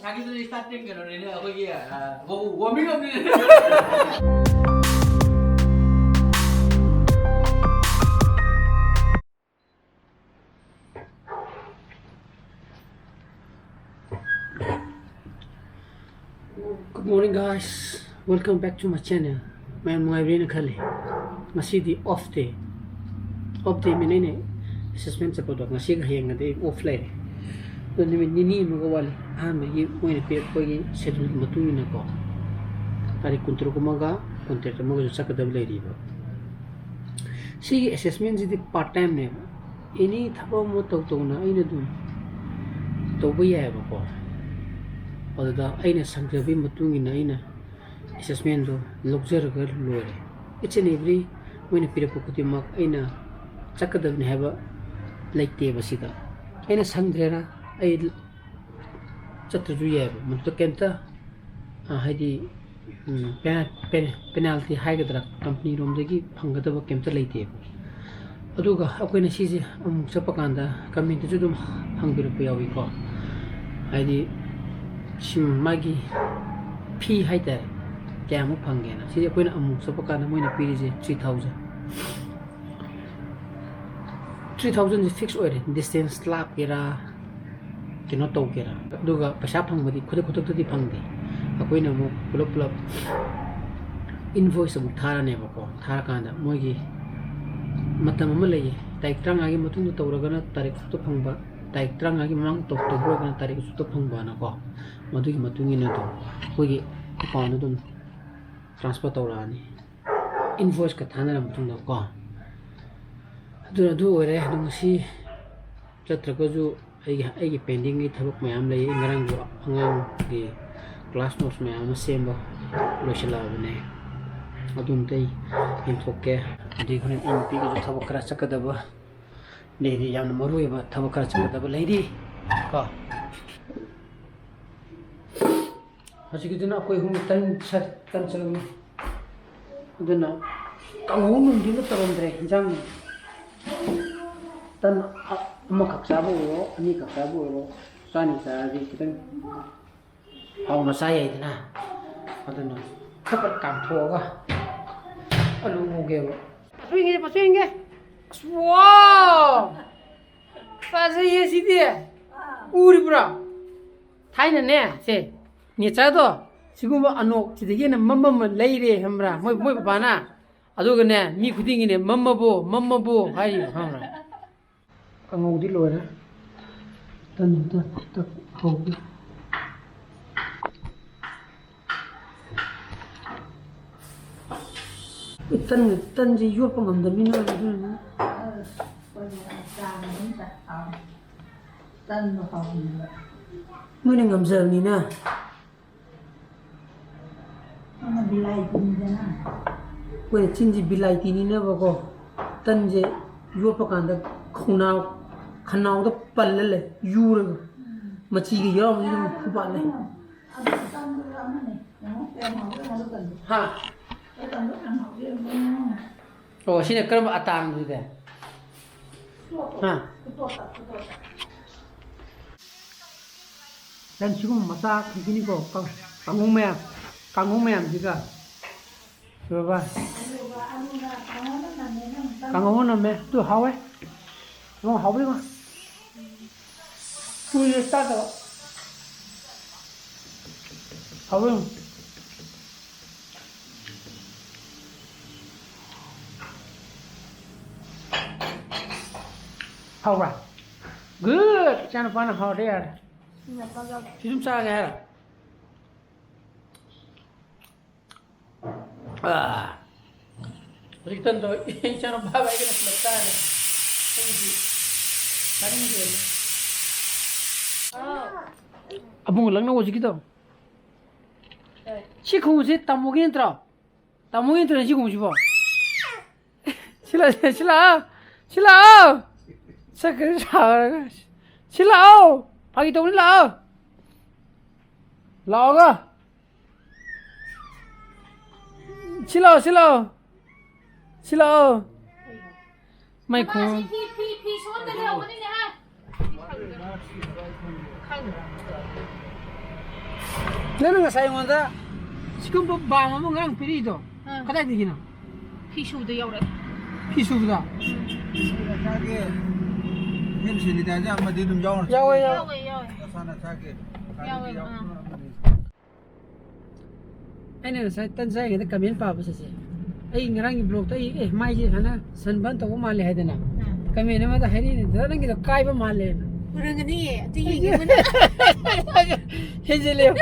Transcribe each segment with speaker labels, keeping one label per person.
Speaker 1: 자기들이 스타팅 거는 거기야. 워밍 업니.
Speaker 2: Good morning guys, welcome back to my channel. Main mengaibrin kali. Masih di off day. Off day mana ni? Assessment sa produk masih kahiyang ngade offline. Doon ni ni magawali. Magi mo ni pagi schedule matuin ako. Tari kontrol ko maga, kontrata maga sa kadabla riba. Si assessment si part time ne. Ini thapa mo tawtaw na ay na dun. Tawbaya ba ko? Although I na sanggabi matungin na ina assessment do logzaraga lore each and every when pirapukuti mak aina chakadab ne haba laite basida aina sangdrena ai chatru yaba mutta kenta haidi penalty haigadra company rom dagi phangadaba kemta laite aduga akoina sisi amuk sapakanda community ju dum hangbiru yawi ko haidi magi P haida kaya mo panggena sisi ako na amuk sa pagkana mo na pili 3,000 is fixed order distance slap kira kinotaw kira duga pasapang madi kuda di pangdi ako na mo pulap invoice mo thara ne ba ko thara kanda mo gi matam mo lay tarik trang agi mo tung tawraga na tarik to phangba tarik trang agi mang to bro na tarik to phangba na ko madugi matungin na to kogi account dun transfer tawrani invoice ka thana ram tung ko du ore dung si chatraka ju ai pending ni thabak mayam lay ngarang bu angang gi class notes mayam semba loisala bane adun dei in thokke adi khone in pi ju thabak kara chakadaba nei yam maru ba thabak kara chakadaba leidi ko Hasikidina koi hum tan chalang aduna kangun dinu tarandre jang tan amakak sabo ani kak sabo sani sa di kitang haw masaya idina aduna kapat kam thoga alu muge pasuinge wow fazaye sidi uri bra thaina ne se ni chado siguma anok chidege na mamma leire hamra moi bana aduga ne mi khudingi ne mamma bo hai hamra kangau di lora tan hau tan ji yor pangam da min na tan hau mo ngam zer ni na Kue cinji bilai tini na bako tanje yuwa pakanda khanao da pallale yura machi gi yaw ni mu khubale ha oh sine karam atang du de ha dan sigum masa kini ko kangong mayam juga coba kangong na me tu hawe mo hawe ma tu ye sta da hawe hawe good jangan pana hawe there Sidum sa ga Ritan to insano baba ke लगता है abung lang na wo jikito si khung se tamugin tra si khung si bo sila sakar sila pagi to ni lao ga Sila mai khung
Speaker 3: 피 손들어 오는데 하
Speaker 2: 너는 가 사용한다. 지금 뭐 마음은 그냥 비리도. 가다 되기나.
Speaker 3: 피슈도 여래.
Speaker 2: 피수보다.
Speaker 4: 자기 현실이다지 아마 니좀 야원
Speaker 2: 야워요.
Speaker 4: 사나 자기
Speaker 2: Anh sai tân sai cái comment pa bớt sẽ ai ngarang blog ta ai mai ji khana sanban to mal hai dena comment ma ta hai ni da nang ki kai ba mal le
Speaker 3: 그러니 또 얘기는
Speaker 2: he je le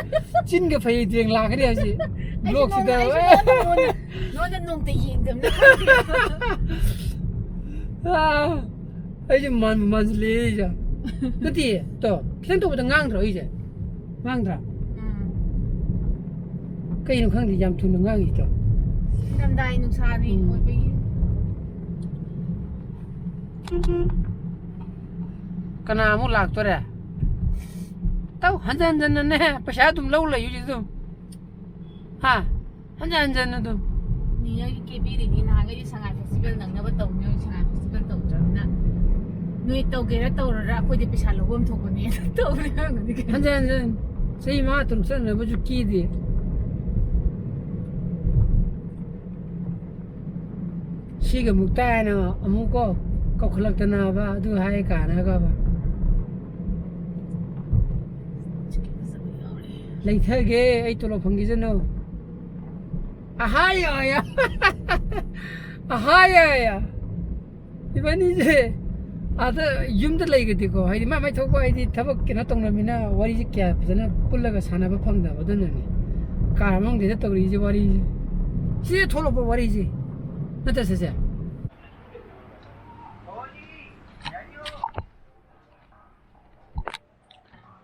Speaker 2: chin ga phai tiang la cái này gì blog si da
Speaker 3: 너는 놈도 얘기금
Speaker 2: à ai je man le ja cái gì to khen to ba ngang rồi je ngang ra cái nó không thì giảm thu nó ngang gì cho
Speaker 3: 남다이 농사니 어디
Speaker 2: cái nào muốn lạc tôi à tao hắn dân nè bây giờ tụm lâu là gì tụm ha hắn dân tụm
Speaker 3: 니 여기 개비리니 나가지 상하 페스티벌 낭나버 떠오면 상하 페스티벌 떠오잖아 너희 떠게라 떠오르라 거기 비살로 봄 토고니 떠오르는 거니까
Speaker 2: hắn dân xây mà tụm sân là bao nhiêu kỳ đi xí cái mục tai nào mục có khởi lực nào ba thứ hai cả này cơ ba lấy thế ghê ấy tụi nó phăng cái gì nữa à hai à thì bây giờ à thế yếm tới lấy cái gì cơ hay đi mà mấy thằng hay đi thằng cái nó tung ra mình na vài gì kia bây giờ nó pull cái sana bắp phăng đó vậy đó này cả mang cái tao cái gì vài gì chỉ thổi lốp vài gì nó thế sao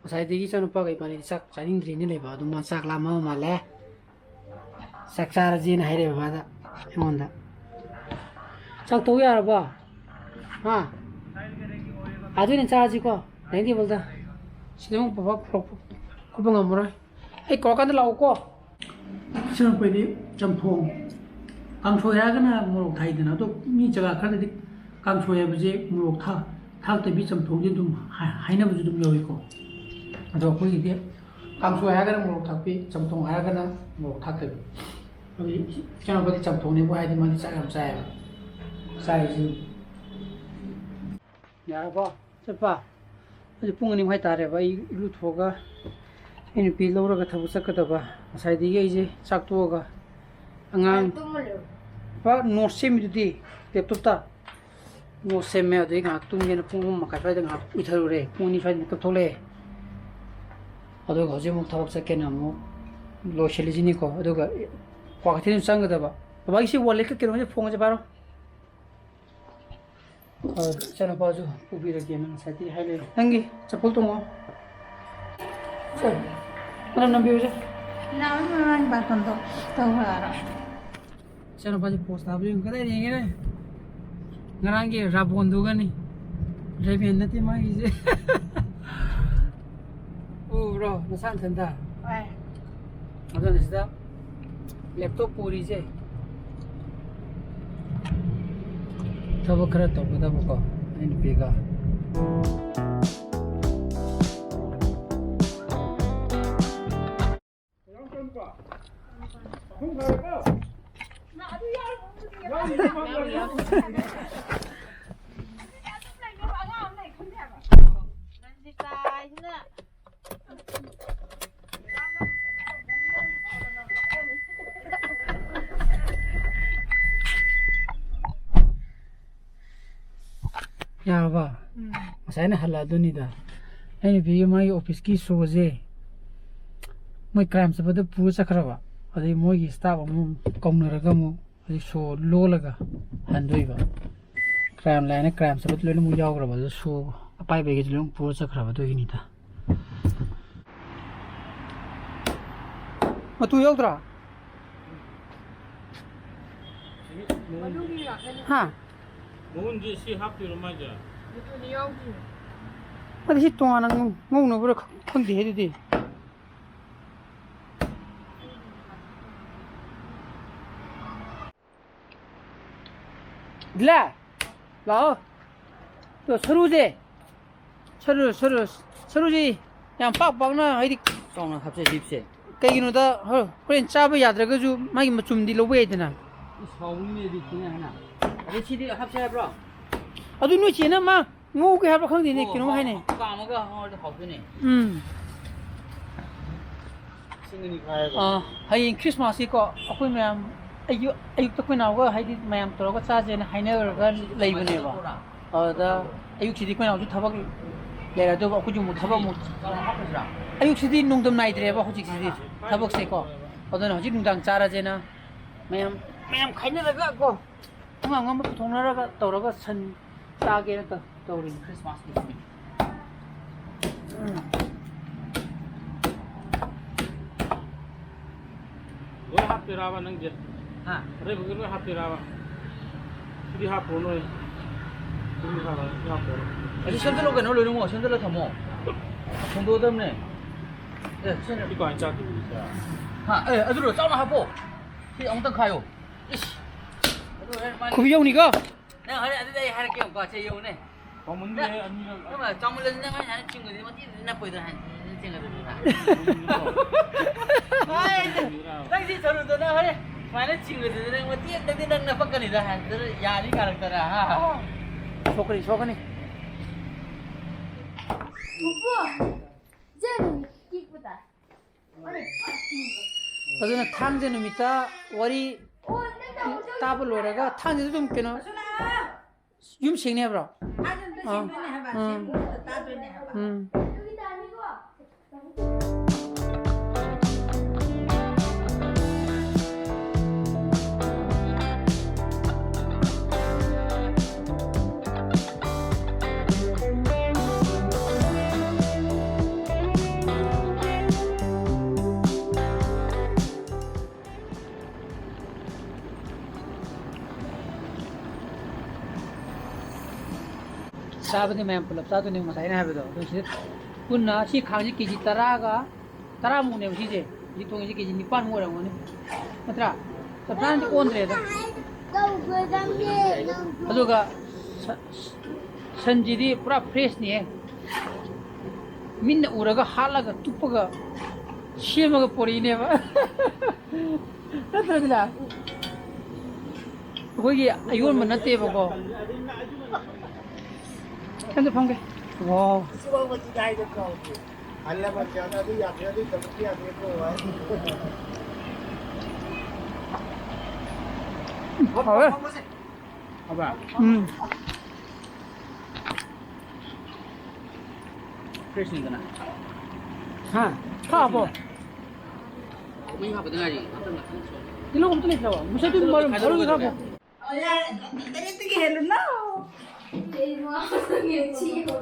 Speaker 2: sai đi cho nó bao cái bàn sắc trái ninh gì này bảo đúng mà sắc làm mà lẽ sắc ra gì này để bảo đó em muốn đó sắc tối à bà ha à tôi nên cha gì co đấy thì bảo đó xin ông bảo bảo cô bằng ngầm rồi ấy có cái nào co xin quay đi chăm phong cam choy ra cái nào một thay thì nó tôi như chắc là cái này cam choy bây giờ một thang tới bị chăm phong chứ đúng hay nào bây giờ đúng rồi co rồi cái gì thế cam choy ra cái nào một thang bị chăm phong ra cái nào một thang tới rồi cho nó có cái chăm phong này qua thì mình sẽ làm sai gì nhà ba chấp ba bây giờ phun anh hay ta rồi vậy lúc thoga anh bị lâu rồi cái thằng sắc cái đó sai đi cái gì sắc thoga anh ba no xem đi tiếp tục ta no xem mẹ đấy ngã tung nhiên phun mà cái phải ngã ít hơn rồi phun đi phải tiếp tục lên ở đó có gì một thằng sắc cái nào một lo xử gì này có ở đó cái qua cái thiên sang cái đó ba ba cái gì wallet cái nó phun cái bao chana bazu ubi ra gena sati haile nangi chapul to mo so mana nambi uja
Speaker 3: 나만 바꾼도 떠오르라
Speaker 2: chana bazu post abri kada ni ngene ngarangi rabon duga ni rebi nati ma ise o bro nasan tanda
Speaker 3: 왜
Speaker 2: adan isda laptop puri je tabo kara to bada buka ini pega ya ba saya na hala duni da ini bi mai office ki soje moi crime sa bada pu sakra ba adi moi gi staff mu komna raga mu adi so lo laga handoi ba crime la na crime sa bada lo mu yaw ra ba so apai be gi lo pu sakra ba do gi ni ta ma tu yaw tra ha
Speaker 5: 뭔지 시 합의로 맞아.
Speaker 2: 어디 시 동안은 ngông bữa không thể hết đi là lão 또 서루제 서루지 그냥 빡빡나 어디 똥나 갑자기 집세 ꯀꯩꯒꯤꯅꯣꯗ ꯍꯣꯔꯦꯟ ꯆꯥꯕ ꯌꯥꯗ꯭ꯔꯒꯁꯨ ꯃꯥꯒꯤ ꯃꯆꯨꯝꯗꯤ ꯂꯧꯕ ꯌꯥꯏꯗꯅ
Speaker 1: ꯁꯥꯎꯅꯤꯅꯦꯗꯤ ꯀꯤꯅꯦ 하나 ꯑꯗꯩ ꯁꯤꯗꯤ ꯍꯥꯞꯁꯦ ꯍꯥꯏꯕ꯭ꯔꯣ
Speaker 2: ꯑꯗꯨ ꯅꯣꯏ ꯆꯦꯅ ꯃꯥ ꯉꯧꯒꯦ ꯍꯥꯏꯕ꯭ꯔꯥ ꯈꯪꯗꯦꯅꯦ ꯀꯩꯅꯣꯝ ꯍꯥꯏꯅꯦ
Speaker 1: ꯀꯥꯝꯃꯒ ꯉꯧꯔꯗꯤ ꯍꯥꯎꯗꯣꯏꯅꯦ
Speaker 5: 싱은이 가야가.
Speaker 2: ꯍꯌꯦꯡ ꯈ꯭ꯔꯤꯁꯃꯥꯁꯁꯤꯀꯣ ꯑꯩꯈꯣꯏ ꯃꯌꯥꯝ ꯑꯌꯨꯛꯇ ꯑꯩꯈꯣꯏ ꯅꯥꯎꯒ ꯍꯥꯏꯗꯤ ꯃꯌꯥꯝ ꯇꯧꯔꯒ ꯆꯥꯁꯦꯅ ꯍꯥꯏꯅꯔꯒ ꯂꯩꯕꯅꯦꯕ ꯑꯗꯨꯗ ꯑꯌꯨꯛꯁꯤꯗꯤ ꯑꯩꯈꯣꯏ ꯅꯥꯎꯁꯨ ꯊꯕꯛ ꯂꯩꯔꯦ ꯑꯗꯨꯒ ꯑꯩꯈꯣꯏꯁꯨ ꯑꯃꯨꯛ ꯊꯕꯛ ꯑꯃꯨꯛ ꯑꯌꯨꯛꯁꯤꯗꯤ ꯅꯨꯡꯗꯝ ꯅꯥꯏꯗ꯭ꯔꯦꯕ ꯍꯧꯖꯤꯛꯁꯤꯗꯤ ꯊꯕꯛꯁꯦꯀꯣ ꯑꯗꯨꯅ ꯍꯧꯖꯤꯛ ꯅꯨꯡꯗꯥꯡ ꯆꯥꯔꯁꯦꯅ ꯃꯌꯥꯝ ꯈꯥꯏꯅꯔꯒ ꯀꯣ ꯑꯉꯥꯡ ꯑꯃ ꯄꯨꯊꯣꯛꯅꯔꯒ ꯇꯧꯔꯒ ꯁꯟ ꯆꯥꯒꯦꯅ ꯇꯧꯔꯤ ꯈ꯭ꯔꯤꯁꯃꯥꯁꯀꯤ
Speaker 5: 왜 합대라봐 능제.
Speaker 1: 하
Speaker 5: 그래 그거 합대라봐. 이리 합고 너희. 우리 가봐 합고.
Speaker 1: 아니 손들로 그냥 올려놓은 거 손들로 담어 정도 때문에 예 손을
Speaker 5: 이거 안 짜도
Speaker 1: 하 예 아들로 짜나 하고 이 엉덩 가요 이씨
Speaker 2: 구비 형이가
Speaker 1: 내가 하래 아들 할게 없고 제 요네
Speaker 5: 어 뭔데 아니면
Speaker 1: 그러면 짱물려 내가 하는 친구들이 뭐 뛰는 보이던 한 친구들 당시 저런도 나 하래 많은 친구들은 뭐 뛰는 나 바꿔니다 한들 야리 가락더라
Speaker 2: 소그니
Speaker 6: 오빠, 쟤는 이쁘다.
Speaker 2: ಅದನ್ನ 탕제 놈이다 월이 따블 로라가 탕제도 좀 깨나 윰 생네 브라
Speaker 6: 여기도 아니고.
Speaker 2: 사브니 매म पुलप सातुने मसाइना हाबेदो दोसे पुन्ना सी खांजी केजी 10가 10 मुने सिजे 이 통이 केजी 9 모라고네 맞라 सब란지 온드레다 अदुगा संजीदी पूरा फ्रेश नहीं है मिन उरगा हालगा तुपगा शेमगा पोरीने बा नत्रदिला 거기 이걸 만났대 보고 근데 방금 와 왜?
Speaker 5: 봐봐.
Speaker 1: 프레시니까
Speaker 2: 하, 가보.
Speaker 1: 우리 가보 내가 아직
Speaker 2: 일로 좀 들리더라. 무슨 뜻 말을 모르고 가보.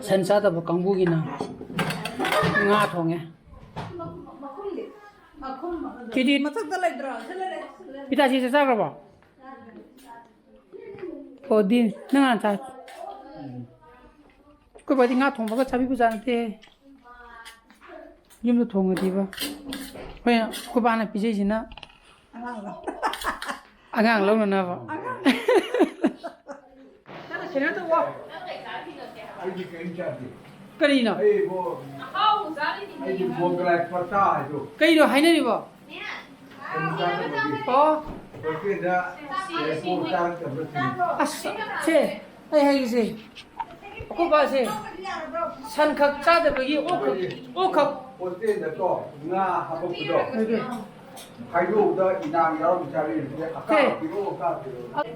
Speaker 2: 산사다 뭐 강북이나 nga 통에. 기디 이따 시세 싸가 봐. 어디 능한 자. 그 어디 nga 통보가 잡이 부자한테 좀더 통어 디바. 그냥 그 바나 비제지나. 아강 러나 봐. 나는 제대로 와. cái gì nào cây đồ hay này bỏ có thế hay hay gì có bao gì săn khắc cha được cái gì ô khắc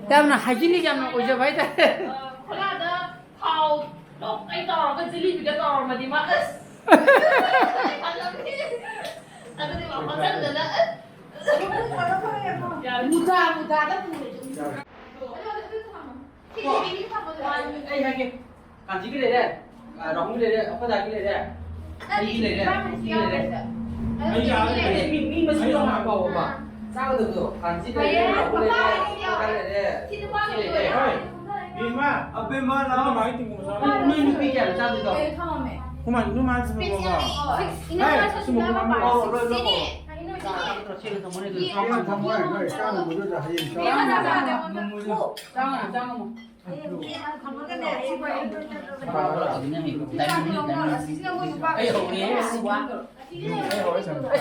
Speaker 2: thế là hay gì đi làm ôi giờ vậy thế
Speaker 3: lúc anh tò cái gì bị cái tò mà đi mà anh có đi bảo con rất là ít muda đó
Speaker 1: Ê hai kia cảm gì cái này đây đóng cái này đây có ra cái này đây cái này đây mình mà sử dụng hàng cầu mà sao được rồi cảm gì đây đóng cái này đây
Speaker 5: 이마
Speaker 4: 앞에 많아.
Speaker 5: 나 많이 뛴 거.
Speaker 1: mình bị kiểm tra được rồi
Speaker 5: 그만 이놈 안 쓰는 거 봐.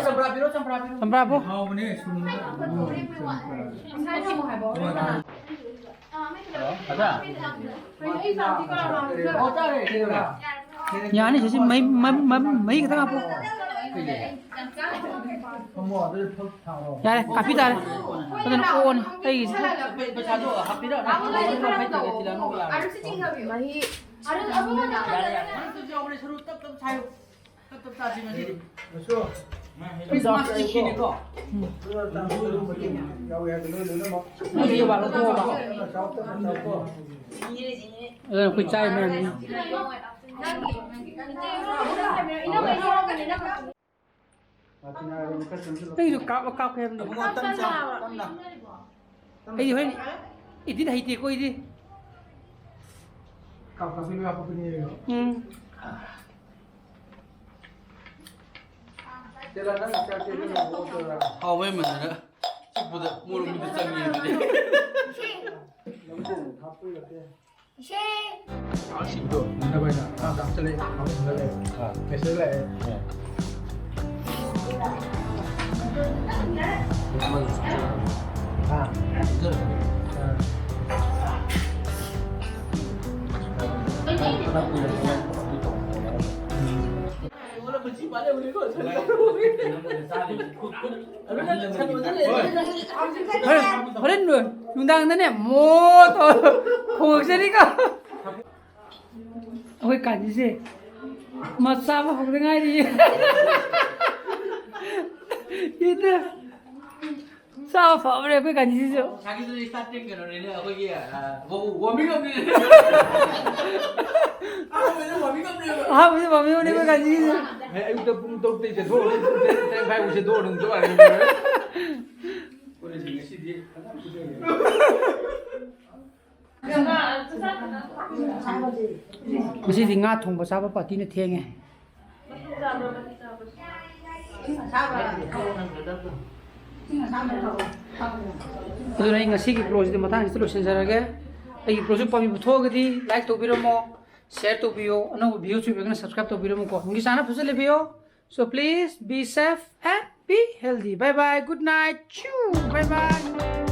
Speaker 1: Sabra biro
Speaker 2: Sambra po.
Speaker 4: เอามานี่ชุน
Speaker 1: 가자. 짜래.
Speaker 2: Yani sesi mai kita apa?
Speaker 4: เขาหมอด้วยพวกเท้า
Speaker 2: Ya, kapi tar. Padan on. Ai.
Speaker 1: bersatu habis dah. Kamu lagi kan tahu. Harus tinggal. Mahi. Ada apa mana? Mana tu jauh boleh seru tetap cair. Tetap tadi masih.
Speaker 4: มาช่วย
Speaker 1: Bisa masih ini kok.
Speaker 4: เพื่อตามช่วยลูกมากินยาวแหวนเลยหรือแล้วบอก
Speaker 2: Ni dia baru tu ba.
Speaker 4: เช้าต้นเช้าก็
Speaker 2: Ku chai men. Ai du ka kem ni.
Speaker 4: งอตั้งใจตั้งหนัก
Speaker 2: Ai di hen. Idi dah hiti ko idi.
Speaker 4: กับกับพี่ว่าเขาเป็นยังไง เดี๋ยวนั้นจะเจอเรื่องของตัวเรา
Speaker 1: เอาไว้เหมือนนะบุตรมูลมีแต่จังยีนี่
Speaker 4: น้ำกุ้งทับไปกับเตี้ย
Speaker 6: She.
Speaker 4: เอาสิบตัวทำไมนะเอาดับเลยเอาไปเลยไม่ซื้อเลย
Speaker 2: Horen lu. Undang na ne mo to. Khog se ni ka. Oi kan ji se. Ma sa ba hog ngai di. Itu. Sa fa bre ko kan ji se.
Speaker 1: 자기들이 스타팅 거는 거기야. 워밍업.
Speaker 2: Ah, bây giờ bảo mình đi cái gì?
Speaker 4: Em tôi tìm tiền thôi, em phải một tiền thôi đừng cho anh.
Speaker 2: Mesti di ngat thong bahasa apa pati ni thieng eh. Itu nai ngasi ki close di matang itu lotion sarage. Ai project pami butho gadi like to biro mo. Share to video, no view to be subscribe to video ko. Mungi sana phusale video. So please be safe and be healthy. Bye bye. Good night. Choo. Bye bye.